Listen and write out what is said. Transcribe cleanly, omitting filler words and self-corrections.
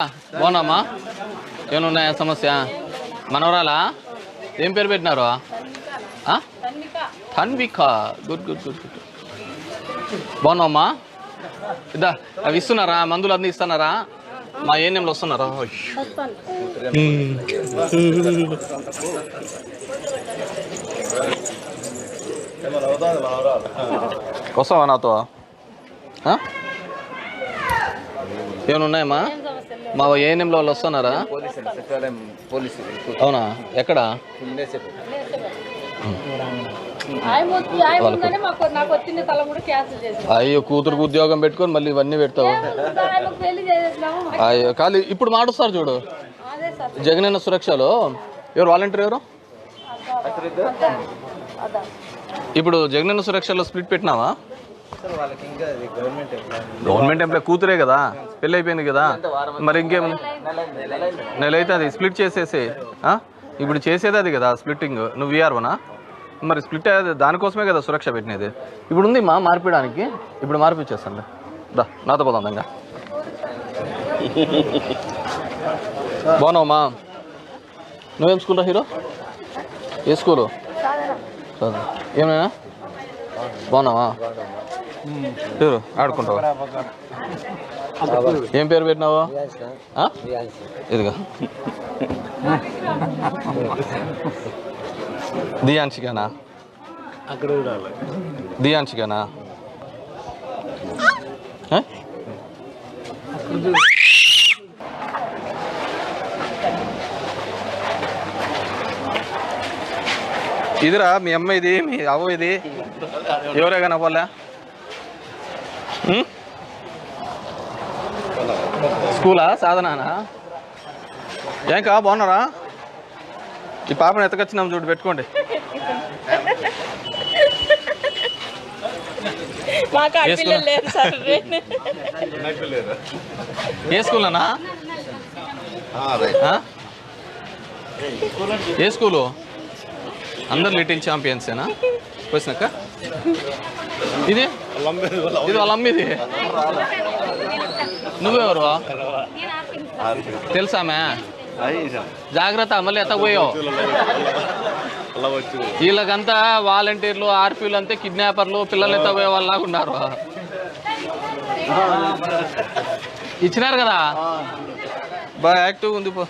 బాగున్నామ్మా ఏమన్నాయా సమస్య మనవరాలా ఏం పేరు పెట్టినారు Tanvika good good good good బాగున్నామ్మా ఇద్దా అవి ఇస్తున్నారా మందులు అన్నీ ఇస్తున్నారా మా ఏఎన్ఎంలో వస్తున్నారా వస్తావా నాతో ఏమైనా ఉన్నాయమ్మా మా ఏఎన్ఎంలో వాళ్ళు వస్తున్నారా అవునా ఎక్కడ అయ్యో కూతురుకు ఉద్యోగం పెట్టుకొని మళ్ళీ ఇవన్నీ పెడతావు అయ్యో ఖాళీ ఇప్పుడు మాడుస్తారు చూడు జగనన్న సురక్షలో ఎవరు వాలంటీర్ ఎవరు ఇప్పుడు జగనన్న సురక్షలో స్ప్లిట్ పెట్టినావా గవర్నమెంట్ ఎంప్లాయ్ కూతురే కదా పెళ్ళి అయిపోయింది కదా మరి ఇంకేం నెల అయితే అది స్ప్లిట్ చేసేసి ఇప్పుడు చేసేది అది కదా స్ప్లిట్టింగ్ నువ్వు వీఆర్వనా మరి స్ప్లిట్ అయ్యేది దానికోసమే కదా సురక్ష పెట్టినది ఇప్పుడు ఉంది మా మార్పిడానికి ఇప్పుడు మార్పిచ్చేస్తాను దా నాతో పోదాం ఇంకా బాగున్నావమ్మా నువ్వేం స్కూల్ రా హీరో ఏ స్కూలు ఏమైనా బాగున్నావా పేరు ఆడుకుంటావా ఏం పేరు పెట్టినావా ఇదిగా దియాన్షిగానా దియాన్షిగానా ఇదిరా మీ అమ్మ ఇది మీ అవ్వ ఇది ఎవరే కనపడలే స్కూలా సాధనానా ఏం కా బాగున్నారా ఈ పాపను ఎత్తకొచ్చినాం చూడు పెట్టుకోండి ఏ స్కూల్ అన్నా ఏ స్కూలు అందరు లిటిల్ ఛాంపియన్సేనా వచ్చినాక ఇది ఇది వాళ్ళ అమ్మిది నువ్వెవరు తెలుసామే జాగ్రత్త మళ్ళీ ఎత్తపోయావు వీళ్ళకంతా వాలంటీర్లు ఆర్పీలు అంతే కిడ్నాపర్లు పిల్లలు ఎత్తపోయే వాళ్ళలాగా ఉన్నారు ఇచ్చినారు కదా బాగా యాక్టివ్గా ఉంది పో